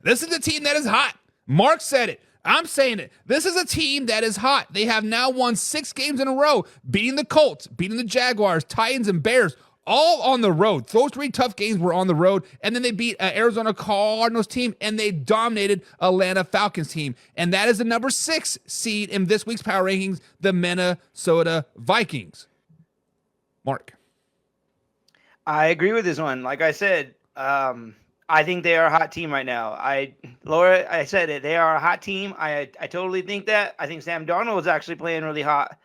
This is a team that is hot. Mark said it. I'm saying it. This is a team that is hot. They have now won 6 games in a row, beating the Colts, beating the Jaguars, Titans, and Bears, all on the road. Those 3 tough games were on the road, and then they beat Arizona Cardinals team, and they dominated Atlanta Falcons team. And that is the number 6 seed in this week's power rankings, the Minnesota Vikings. Mark. I agree with this one. Like I said, I think they are a hot team right now. Laura, I said it. They are a hot team. I totally think that. I think Sam Darnold is actually playing really hot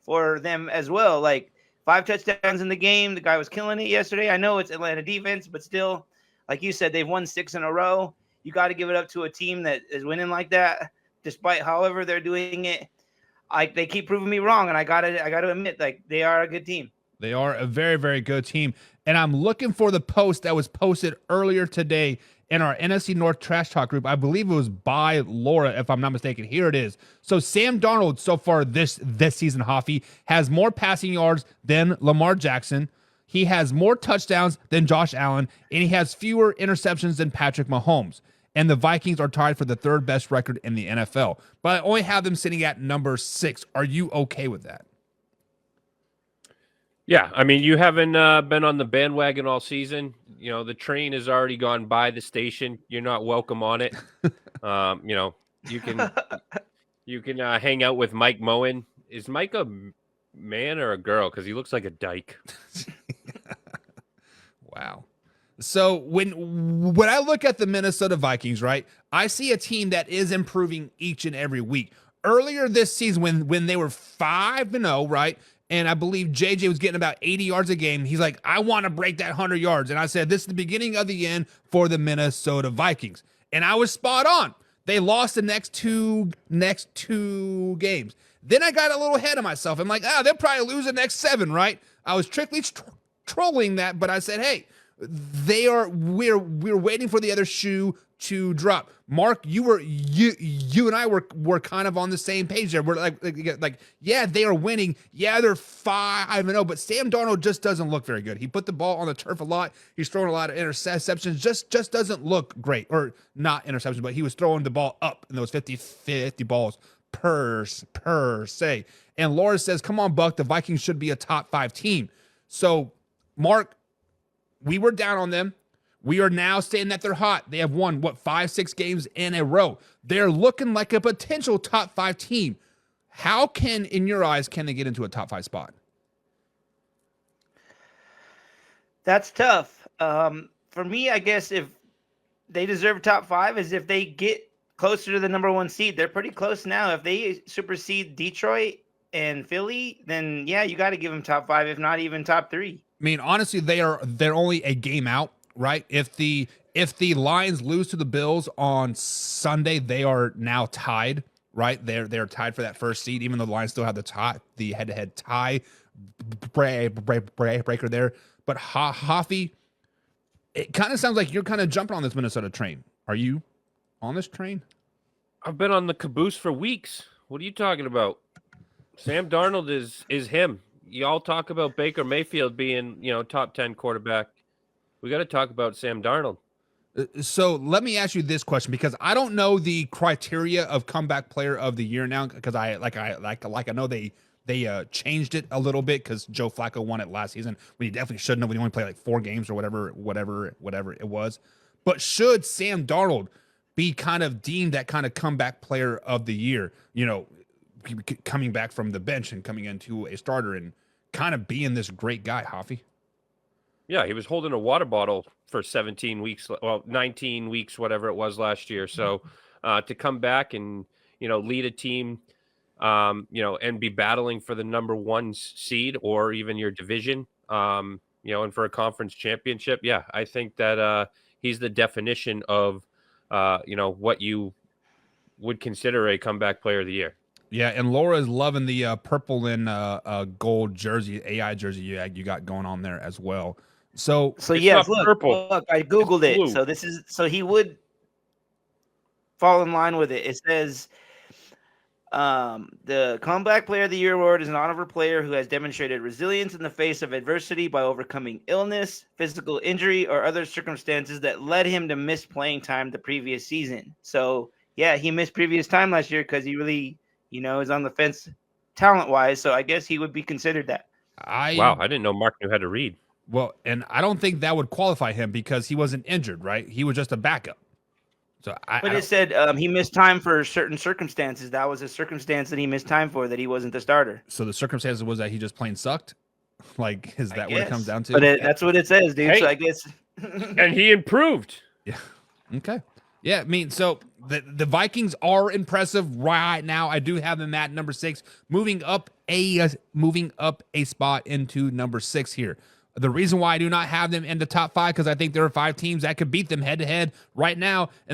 for them as well. Like 5 touchdowns in the game. The guy was killing it yesterday. I know it's Atlanta defense, but still, like you said, they've won 6 in a row. You got to give it up to a team that is winning like that, despite however they're doing it. They keep proving me wrong, and I gotta admit, like, they are a good team. They are a very, very good team. And I'm looking for the post that was posted earlier today in our NFC North Trash Talk group. I believe it was by Laura, if I'm not mistaken. Here it is. So Sam Darnold so far this season, Hoffy, has more passing yards than Lamar Jackson. He has more touchdowns than Josh Allen, and he has fewer interceptions than Patrick Mahomes. And the Vikings are tied for the 3rd best record in the NFL. But I only have them sitting at number 6. Are you okay with that? Yeah, I mean, you haven't been on the bandwagon all season. You know, the train has already gone by the station. You're not welcome on it. You know, you can hang out with Mike Moen. Is Mike a man or a girl? Because he looks like a dyke. Wow. So when I look at the Minnesota Vikings, right, I see a team that is improving each and every week. Earlier this season, when they were 5-0, right, and I believe JJ was getting about 80 yards a game, he's like, I want to break that 100 yards. And I said, this is the beginning of the end for the Minnesota Vikings. And I was spot on. They lost the next two games. Then I got a little ahead of myself. I'm like, they'll probably lose the next 7, right? I was strictly trolling that, but I said, hey, we're waiting for the other shoe to drop. Mark, you and I were kind of on the same page there. We're like, yeah, they are winning. Yeah, they're 5-0, but Sam Darnold just doesn't look very good. He put the ball on the turf a lot. He's throwing a lot of interceptions. Just doesn't look great. Or not interceptions, but he was throwing the ball up in those 50 balls per se. And Laura says, come on, Buck, the Vikings should be a top 5 team. So, Mark, we were down on them. We are now saying that they're hot. They have won, 5-6 games in a row. They're looking like a potential top 5 team. How in your eyes, can they get into a top 5 spot? That's tough. For me, I guess if they deserve top 5 is if they get closer to the number 1 seed. They're pretty close now. If they supersede Detroit and Philly, then yeah, you got to give them top 5, if not even top 3. I mean, honestly, they're only a game out, right? If the Lions lose to the Bills on Sunday, they are now tied, right? They're tied for that first seed, even though the Lions still have the head-to-head tie breaker there. But Hoffy, it kind of sounds like you're kind of jumping on this Minnesota train. Are you on this train? I've been on the caboose for weeks. What are you talking about? Sam Darnold is him. You all talk about Baker Mayfield being, top 10 quarterback. We got to talk about Sam Darnold. So let me ask you this question, because I don't know the criteria of comeback player of the year now, because I know they changed it a little bit because Joe Flacco won it last season when he definitely shouldn't have. When he only played like 4 games or whatever it was. But should Sam Darnold be kind of deemed that kind of comeback player of the year? Coming back from the bench and coming into a starter and kind of being this great guy, Hoffy. Yeah, he was holding a water bottle for 17 weeks, 19 weeks, whatever it was last year. So to come back and, lead a team, and be battling for the number 1 seed or even your division, and for a conference championship. Yeah, I think that he's the definition of, what you would consider a comeback player of the year. Yeah, and Laura is loving the purple and gold jersey, AI jersey you got going on there as well. So yes, look, I Googled it. So he would fall in line with it. It says The Comeback Player of the Year award is an honor for a player who has demonstrated resilience in the face of adversity by overcoming illness, physical injury, or other circumstances that led him to miss playing time the previous season. So, yeah, he missed previous time last year because he really, is on the fence talent-wise. So I guess he would be considered that. Wow, I didn't know Mark knew how to read. Well, and I don't think that would qualify him because he wasn't injured, right? He was just a backup. So But it said he missed time for certain circumstances. That was a circumstance that he missed time for, that he wasn't the starter. So the circumstances was that he just plain sucked. Like, is that what it comes down to? But that's what it says, dude. Hey. So I guess. And he improved. Yeah. Okay. Yeah, I mean, so the Vikings are impressive right now. I do have them at number 6, moving up a spot into number 6 here. The reason why I do not have them in the top 5 because I think there are 5 teams that could beat them head to head right now, and the